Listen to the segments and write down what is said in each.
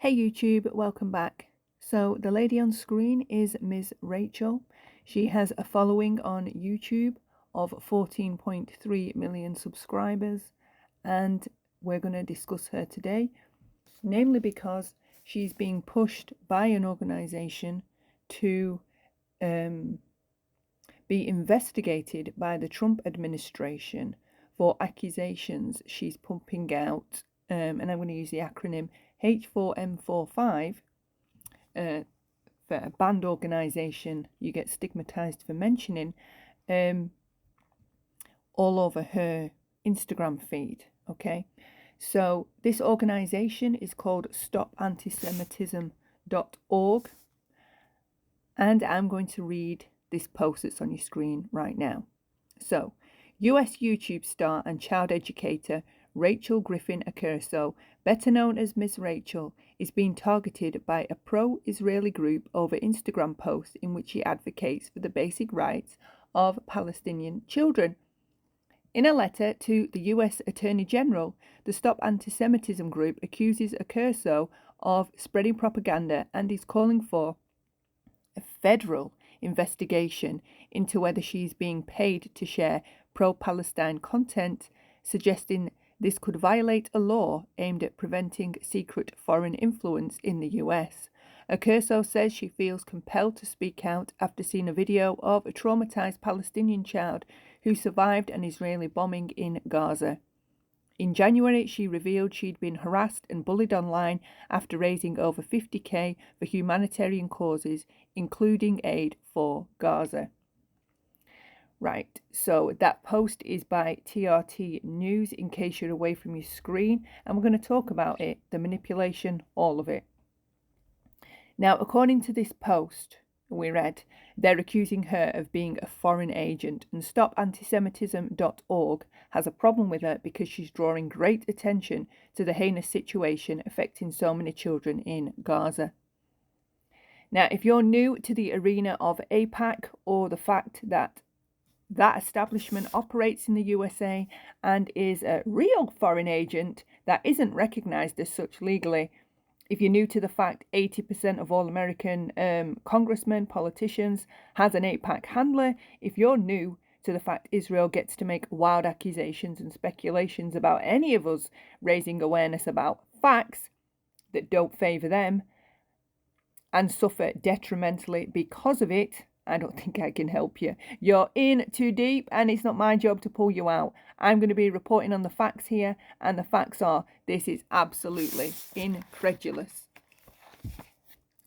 Hey YouTube, welcome back. So the lady on screen is Ms. Rachel. She has a following on YouTube of 14.3 million subscribers, and we're going to discuss her today, namely because she's being pushed by an organization to be investigated by the Trump administration for accusations she's pumping out, and I'm going to use the acronym H4M45. For a banned organisation you get stigmatised for mentioning, all over her Instagram feed. Okay, so this organisation is called StopAntisemitism.org, and I'm going to read this post that's on your screen right now. So, US YouTube star and child educator Rachel Griffin Akerso, better known as Ms. Rachel, is being targeted by a pro-Israeli group over Instagram posts in which she advocates for the basic rights of Palestinian children. In a letter to the US Attorney General, the Stop Antisemitism group accuses Akerso of spreading propaganda and is calling for a federal investigation into whether she is being paid to share pro-Palestine content, suggesting this could violate a law aimed at preventing secret foreign influence in the US. Akerso says she feels compelled to speak out after seeing a video of a traumatized Palestinian child who survived an Israeli bombing in Gaza. In January, she revealed she'd been harassed and bullied online after raising over $50,000 for humanitarian causes, including aid for Gaza. Right, so that post is by TRT News, in case you're away from your screen, and we're going to talk about it, the manipulation, all of it. Now, according to this post we read, they're accusing her of being a foreign agent, and StopAntisemitism.org has a problem with her because she's drawing great attention to the heinous situation affecting so many children in Gaza. Now, if you're new to the arena of AIPAC, or the fact that establishment operates in the USA and is a real foreign agent that isn't recognized as such legally, if you're new to the fact 80% of all American congressmen, politicians has an AIPAC handler, if you're new to the fact Israel gets to make wild accusations and speculations about any of us raising awareness about facts that don't favour them and suffer detrimentally because of it, I don't think I can help you. You're in too deep, and it's not my job to pull you out. I'm going to be reporting on the facts here, and the facts are this is absolutely incredulous.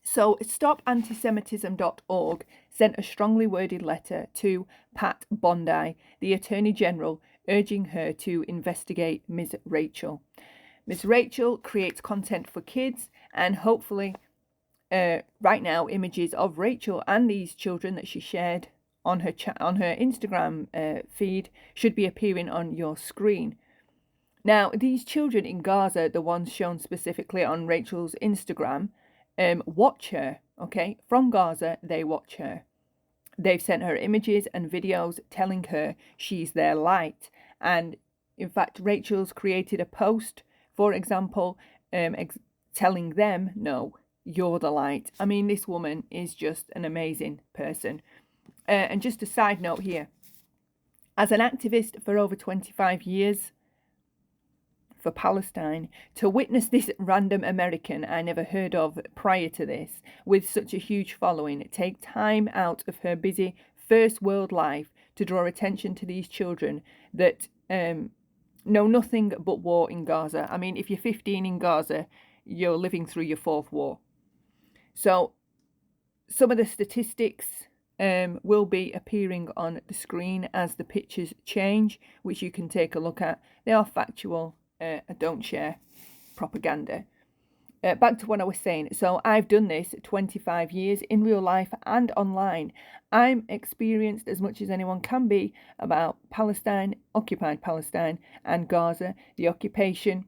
So StopAntisemitism.org sent a strongly worded letter to Pat Bondi, the Attorney General, urging her to investigate Ms. Rachel. Ms. Rachel creates content for kids, and hopefully right now images of Rachel and these children that she shared on her Instagram feed should be appearing on your screen. Now, these children in Gaza, the ones shown specifically on Rachel's Instagram, watch her, okay? From Gaza, they watch her. They've sent her images and videos telling her she's their light. And in fact, Rachel's created a post, for example, telling them, no, you're the light. I mean, this woman is just an amazing person. And just a side note here, as an activist for over 25 years for Palestine, to witness this random American I never heard of prior to this with such a huge following take time out of her busy first world life to draw attention to these children that know nothing but war in Gaza. I mean, if you're 15 in Gaza, you're living through your fourth war. So some of the statistics will be appearing on the screen as the pictures change, which you can take a look at. They are factual. I don't share propaganda. Back to what I was saying. So I've done this 25 years in real life and online. I'm experienced as much as anyone can be about Palestine, occupied Palestine and Gaza, the occupation,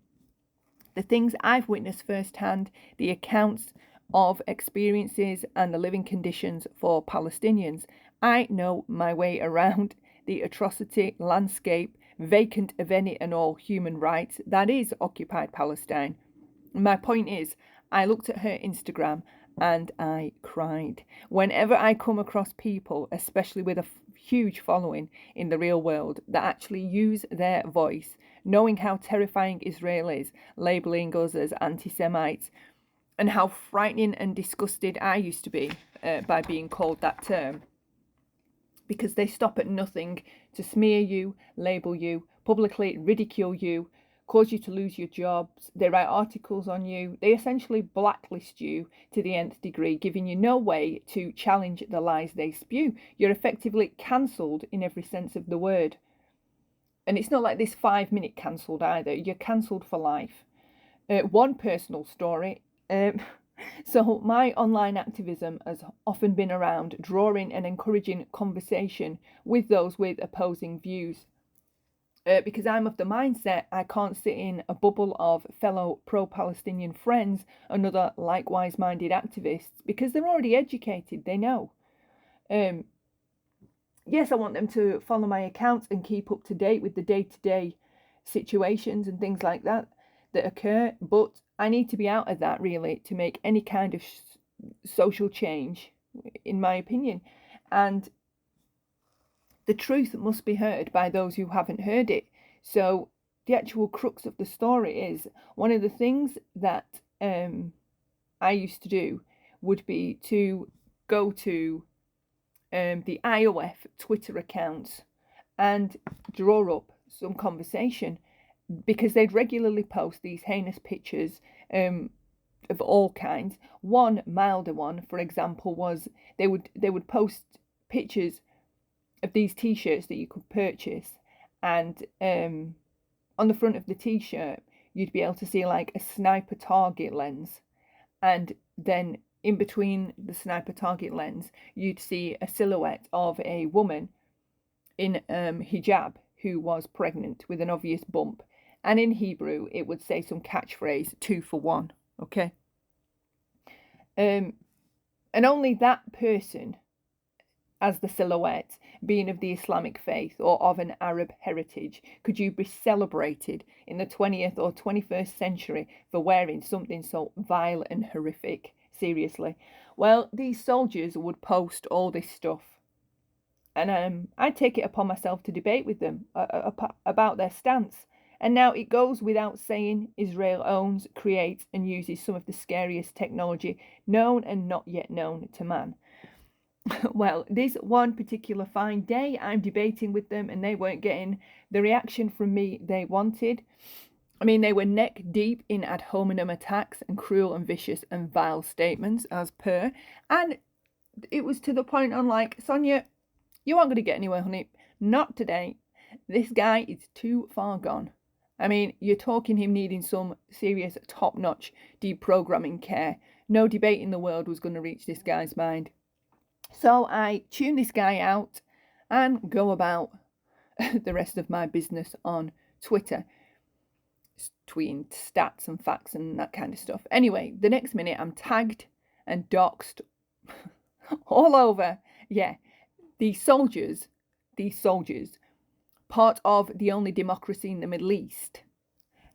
the things I've witnessed firsthand, the accounts of experiences and the living conditions for Palestinians. I know my way around the atrocity landscape, vacant of any and all human rights, that is occupied Palestine. My point is, I looked at her Instagram and I cried. Whenever I come across people, especially with a huge following in the real world, that actually use their voice, knowing how terrifying Israel is, labelling us as anti-Semites, and how frightening and disgusted I used to be by being called that term, because they stop at nothing to smear you, label you, publicly ridicule you, cause you to lose your jobs. They write articles on you. They essentially blacklist you to the nth degree, giving you no way to challenge the lies they spew. You're effectively cancelled in every sense of the word. And it's not like this 5-minute cancelled either. You're cancelled for life. One personal story. So my online activism has often been around drawing and encouraging conversation with those with opposing views. Because I'm of the mindset I can't sit in a bubble of fellow pro-Palestinian friends and other likewise minded activists, because they're already educated, they know. Yes, I want them to follow my accounts and keep up to date with the day-to-day situations and things like that occur, but I need to be out of that really to make any kind of social change, in my opinion. And the truth must be heard by those who haven't heard it. So the actual crux of the story is, one of the things that I used to do would be to go to the IOF Twitter accounts and draw up some conversation, because they'd regularly post these heinous pictures of all kinds. One milder one, for example, was they would post pictures of these t-shirts that you could purchase, and on the front of the t-shirt you'd be able to see like a sniper target lens, and then in between the sniper target lens you'd see a silhouette of a woman in hijab who was pregnant with an obvious bump, and in Hebrew it would say some catchphrase, 2 for 1. Okay, and only that person, as the silhouette, being of the Islamic faith or of an Arab heritage, could you be celebrated in the 20th or 21st century for wearing something so vile and horrific? Seriously. Well, these soldiers would post all this stuff, and I'd take it upon myself to debate with them about their stance. And now it goes without saying, Israel owns, creates and uses some of the scariest technology known and not yet known to man. Well, this one particular fine day, I'm debating with them and they weren't getting the reaction from me they wanted. I mean, they were neck deep in ad hominem attacks and cruel and vicious and vile statements as per. And it was to the point I'm like, Sonia, you aren't going to get anywhere, honey. Not today. This guy is too far gone. I mean, you're talking him needing some serious top-notch deprogramming care. No debate in the world was going to reach this guy's mind. So I tune this guy out and go about the rest of my business on Twitter, tweeting stats and facts and that kind of stuff. Anyway, the next minute I'm tagged and doxed all over. Yeah, these soldiers, part of the only democracy in the Middle East,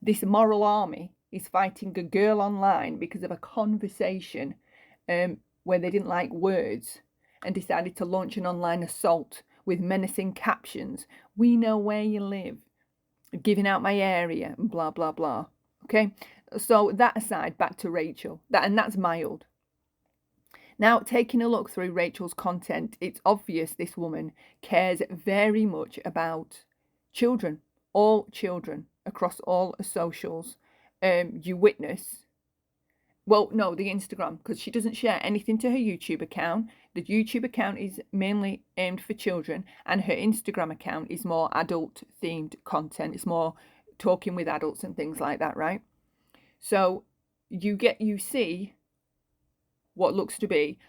this moral army is fighting a girl online because of a conversation where they didn't like words, and decided to launch an online assault with menacing captions. We know where you live, giving out my area, and blah, blah, blah. Okay, so that aside, back to Rachel. That's mild. Now, taking a look through Rachel's content, it's obvious this woman cares very much about children, all children, across all socials. You witness... Well, no, the Instagram, because she doesn't share anything to her YouTube account. The YouTube account is mainly aimed for children, and her Instagram account is more adult-themed content. It's more talking with adults and things like that, right? So you see what looks to be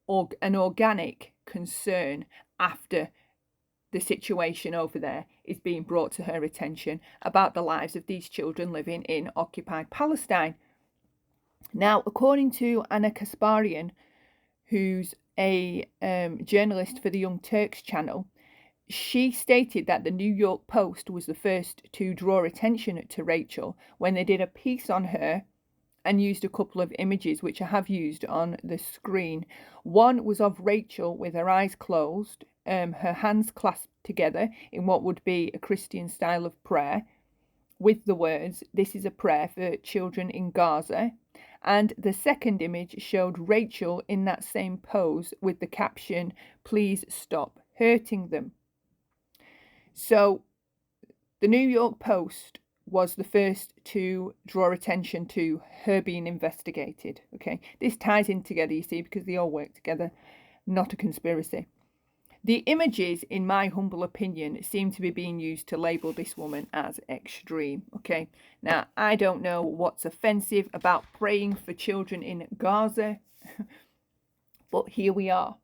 an organic concern after the situation over there is being brought to her attention about the lives of these children living in occupied Palestine. Now, according to Anna Kasparian, who's a journalist for the Young Turks channel, she stated that the New York Post was the first to draw attention to Rachel when they did a piece on her and used a couple of images, which I have used on the screen. One was of Rachel with her eyes closed, her hands clasped together in what would be a Christian style of prayer, with the words, "This is a prayer for children in Gaza." And the second image showed Rachel in that same pose with the caption, "Please stop hurting them." So the New York Post was the first to draw attention to her being investigated. Okay, this ties in together, you see, because they all work together, not a conspiracy. The images, in my humble opinion, seem to be being used to label this woman as extreme. Okay, now I don't know what's offensive about praying for children in Gaza, but here we are.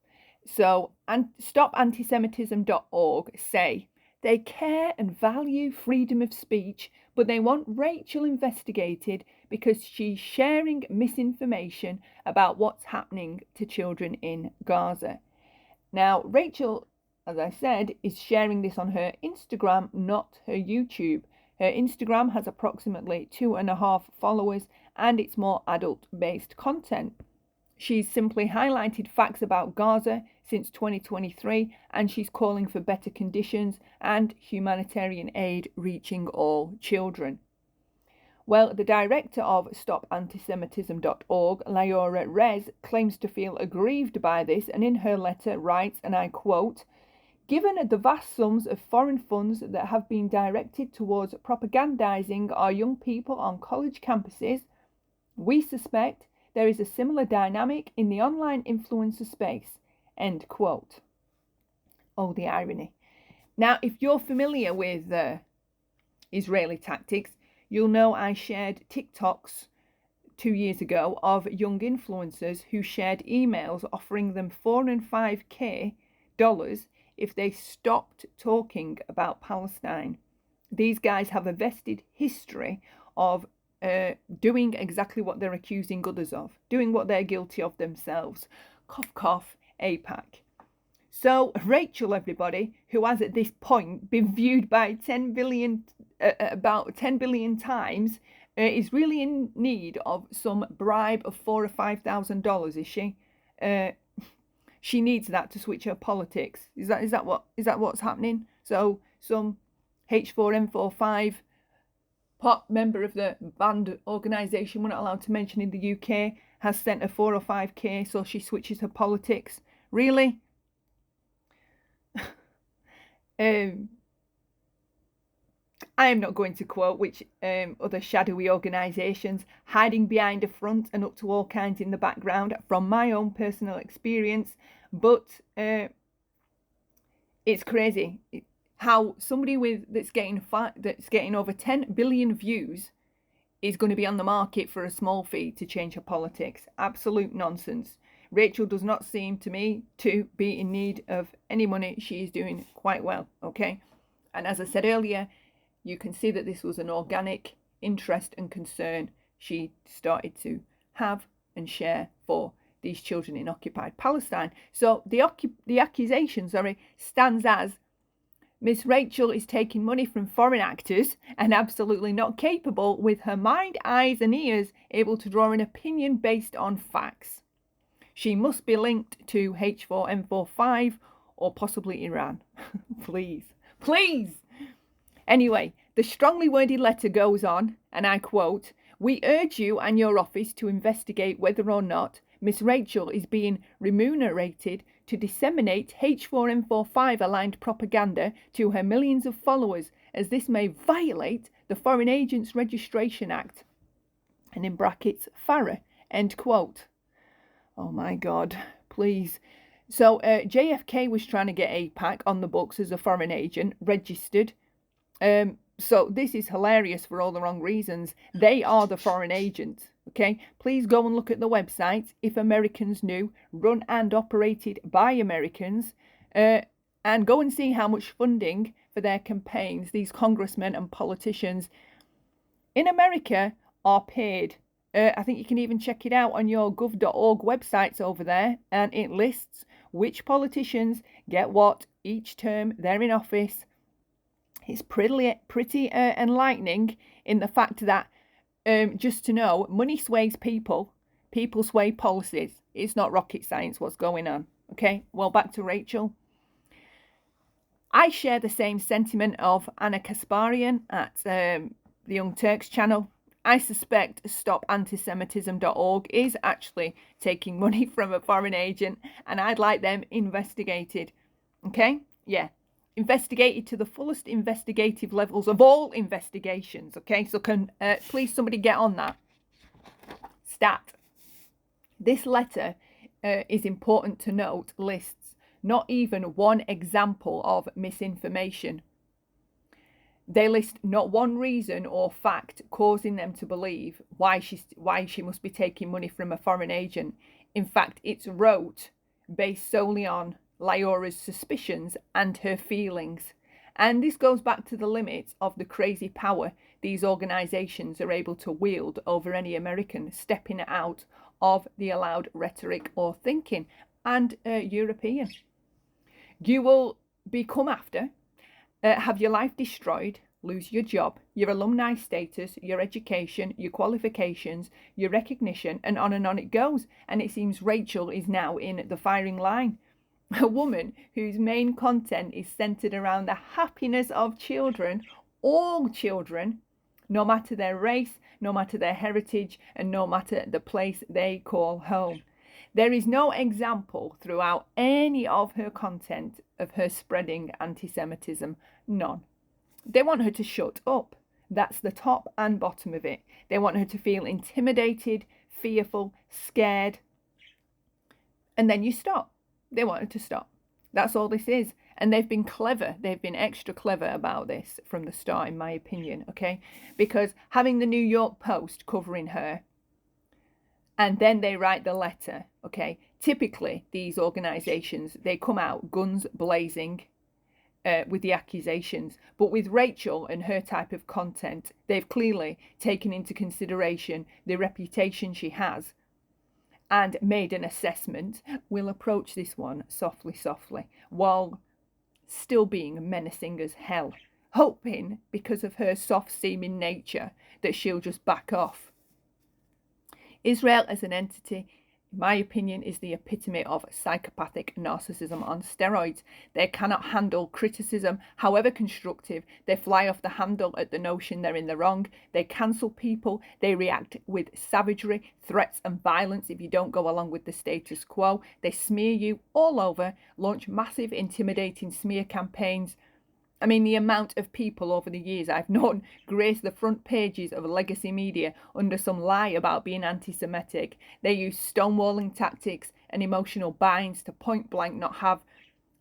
So, stopantisemitism.org say they care and value freedom of speech, but they want Rachel investigated because she's sharing misinformation about what's happening to children in Gaza. Now, Rachel, as I said, is sharing this on her Instagram, not her YouTube. Her Instagram has approximately 2.5 followers, and it's more adult-based content. She's simply highlighted facts about Gaza since 2023, and she's calling for better conditions and humanitarian aid reaching all children. Well, the director of stopantisemitism.org, Laura Rez, claims to feel aggrieved by this, and in her letter writes, and I quote, "Given the vast sums of foreign funds that have been directed towards propagandizing our young people on college campuses, we suspect there is a similar dynamic in the online influencer space." End quote. Oh, the irony. Now, if you're familiar with Israeli tactics, you'll know I shared TikToks 2 years ago of young influencers who shared emails offering them $4,000 and $5,000 if they stopped talking about Palestine. These guys have a vested history of doing exactly what they're accusing others of, doing what they're guilty of themselves. Cough, cough, APAC. So Rachel, everybody, who has at this point been viewed by about 10 billion times, is really in need of some bribe of $4,000 or $5,000, is she? She needs that to switch her politics. Is that what's happening? So some H4M45 pot member of the banned organisation we're not allowed to mention in the UK has sent her 4 or 5k so she switches her politics. Really? I am not going to quote which other shadowy organisations hiding behind a front and up to all kinds in the background from my own personal experience, but it's crazy how somebody that's getting over 10 billion views is going to be on the market for a small fee to change her politics. Absolute nonsense. Rachel does not seem to me to be in need of any money. She is doing quite well, okay? And as I said earlier, you can see that this was an organic interest and concern she started to have and share for these children in occupied Palestine. So the accusation, stands as Miss Rachel is taking money from foreign actors and absolutely not capable, with her mind, eyes and ears, able to draw an opinion based on facts. She must be linked to H4M45 or possibly Iran. Please. Anyway, the strongly worded letter goes on, and I quote, "We urge you and your office to investigate whether or not Miss Rachel is being remunerated to disseminate H4M45 aligned propaganda to her millions of followers, as this may violate the Foreign Agents Registration Act," and in brackets, FARA, end quote. Oh my God, please. So JFK was trying to get AIPAC on the books as a foreign agent, registered. So this is hilarious for all the wrong reasons. They are the foreign agents, okay? Please go and look at the website, If Americans Knew, run and operated by Americans, and go and see how much funding for their campaigns these congressmen and politicians in America are paid. I think you can even check it out on your gov.org websites over there, and it lists which politicians get what each term they're in office. It's pretty enlightening in the fact that just to know, money sways people, people sway policies. It's not rocket science what's going on. Okay, well, back to Rachel. I share the same sentiment of Anna Kasparian at the Young Turks channel. I suspect StopAntisemitism.org is actually taking money from a foreign agent, and I'd like them investigated. Okay? Yeah. Investigated to the fullest investigative levels of all investigations. Okay? So can please somebody get on that. Stat. This letter is important to note, lists not even one example of misinformation. They list not one reason or fact causing them to believe why she must be taking money from a foreign agent. In fact, it's wrote based solely on Laura's suspicions and her feelings. And this goes back to the limits of the crazy power these organisations are able to wield over any American stepping out of the allowed rhetoric or thinking, and European. You will be come after, have your life destroyed, lose your job, your alumni status, your education, your qualifications, your recognition, and on it goes. And it seems Rachel is now in the firing line. A woman whose main content is centered around the happiness of children, all children, no matter their race, no matter their heritage, and no matter the place they call home. There is no example throughout any of her content of her spreading anti-Semitism. None. They want her to shut up. That's the top and bottom of it. They want her to feel intimidated, fearful, scared. And then you stop. They want her to stop. That's all this is. And they've been clever. They've been extra clever about this from the start, in my opinion, okay? Because having the New York Post covering her, and then they write the letter, okay? Typically, these organisations, they come out guns blazing with the accusations. But with Rachel and her type of content, they've clearly taken into consideration the reputation she has and made an assessment. We'll approach this one softly, softly, while still being menacing as hell, hoping, because of her soft-seeming nature, that she'll just back off. Israel as an entity, in my opinion, is the epitome of psychopathic narcissism on steroids. They cannot handle criticism, however constructive. They fly off the handle at the notion they're in the wrong. They cancel people. They react with savagery, threats and violence if you don't go along with the status quo. They smear you all over, launch massive intimidating smear campaigns. I mean, the amount of people over the years I've known grace the front pages of legacy media under some lie about being anti-Semitic. They use stonewalling tactics and emotional binds to point blank not have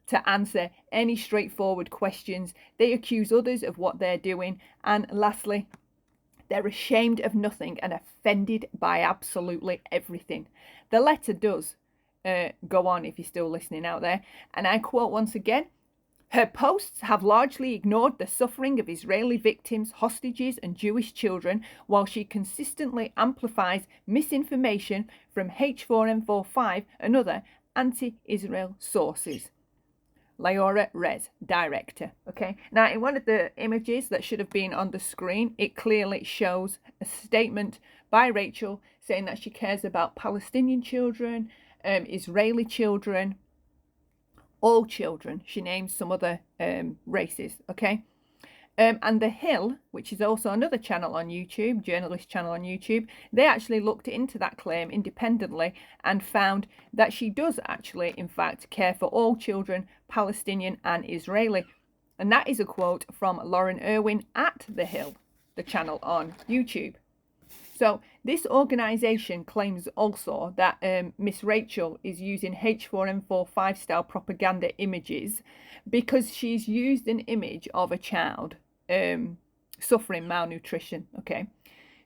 to answer any straightforward questions. They accuse others of what they're doing. And lastly, they're ashamed of nothing and offended by absolutely everything. The letter does go on, if you're still listening out there, and I quote once again, "Her posts have largely ignored the suffering of Israeli victims, hostages and Jewish children, while she consistently amplifies misinformation from H4N45 and other anti-Israel sources." Laura Rez, director. Okay, now in one of the images that should have been on the screen, it clearly shows a statement by Rachel saying that she cares about Palestinian children, Israeli children, all children. She names some other races, okay? And The Hill, which is also another channel on YouTube, journalist channel on YouTube, they actually looked into that claim independently and found that she does actually, in fact, care for all children, Palestinian and Israeli. And that is a quote from Lauren Irwin at The Hill, the channel on YouTube. So this organisation claims also that Miss Rachel is using H4N45 style propaganda images because she's used an image of a child suffering malnutrition. Okay,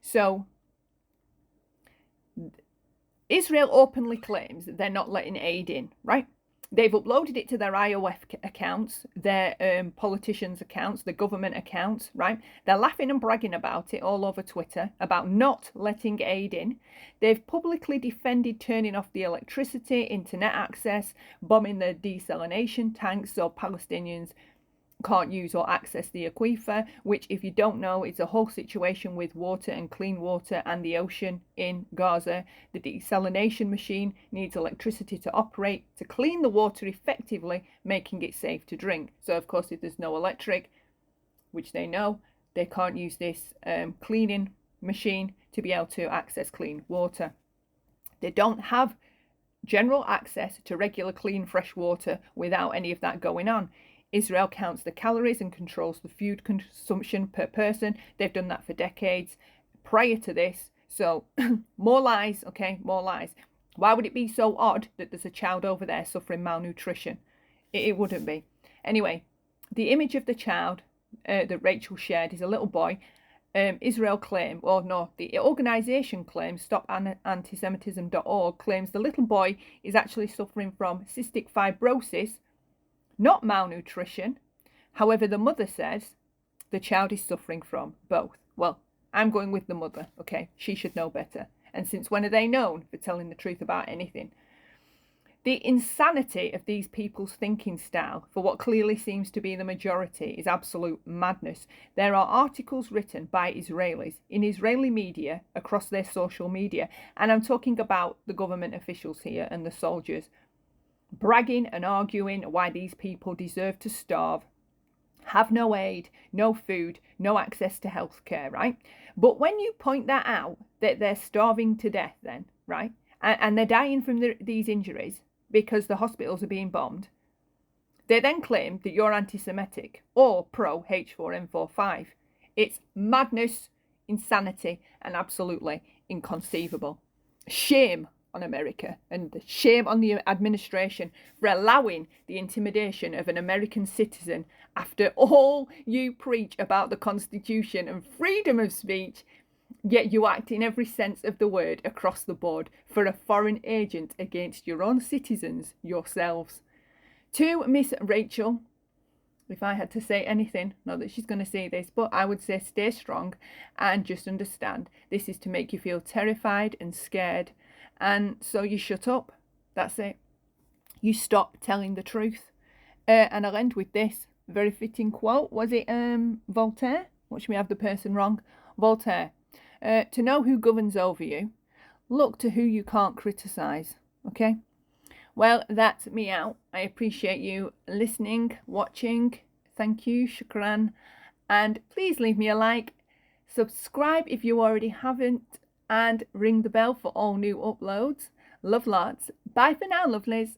so Israel openly claims they're not letting aid in, right? They've uploaded it to their IOF accounts, their politicians' accounts, the government accounts, right? They're laughing and bragging about it all over Twitter, about not letting aid in. They've publicly defended turning off the electricity, internet access, bombing the desalination tanks so Palestinians can't use or access the aquifer, which, if you don't know, it's a whole situation with water and clean water and the ocean in Gaza. The desalination machine needs electricity to operate to clean the water effectively, making it safe to drink. So, of course, if there's no electric, which they know, they can't use this cleaning machine to be able to access clean water. They don't have general access to regular, clean, fresh water without any of that going on. Israel counts the calories and controls the food consumption per person. They've done that for decades prior to this. So more lies, okay, more lies. Why would it be so odd that there's a child over there suffering malnutrition? It wouldn't be. Anyway, the image of the child that Rachel shared is a little boy. Israel claim, or no, the organisation claims, stopantisemitism.org, claims the little boy is actually suffering from cystic fibrosis, not malnutrition. However, the mother says the child is suffering from both. Well, I'm going with the mother, okay? She should know better. And since when are they known for telling the truth about anything? The insanity of these people's thinking style, for what clearly seems to be the majority, is absolute madness. There are articles written by Israelis in Israeli media across their social media, and I'm talking about the government officials here and the soldiers, bragging and arguing why these people deserve to starve, have no aid, no food, no access to healthcare, right? But when you point that out, that they're starving to death then, right? And they're dying from these injuries because the hospitals are being bombed, they then claim that you're anti-Semitic or pro-H4N45. It's madness, insanity, and absolutely inconceivable. Shame on America, and shame on the administration for allowing the intimidation of an American citizen after all you preach about the Constitution and freedom of speech, yet you act in every sense of the word across the board for a foreign agent against your own citizens yourselves. To Miss Rachel, if I had to say anything, not that she's going to say this, but I would say stay strong and just understand this is to make you feel terrified and scared. And so you shut up. That's it. You stop telling the truth. And I'll end with this very fitting quote. Was it Voltaire? Watch me have the person wrong. Voltaire. To know who governs over you, look to who you can't criticise. Okay? Well, that's me out. I appreciate you listening, watching. Thank you. Shukran. And please leave me a like. Subscribe if you already haven't. And ring the bell for all new uploads. Love lots. Bye for now, lovelies.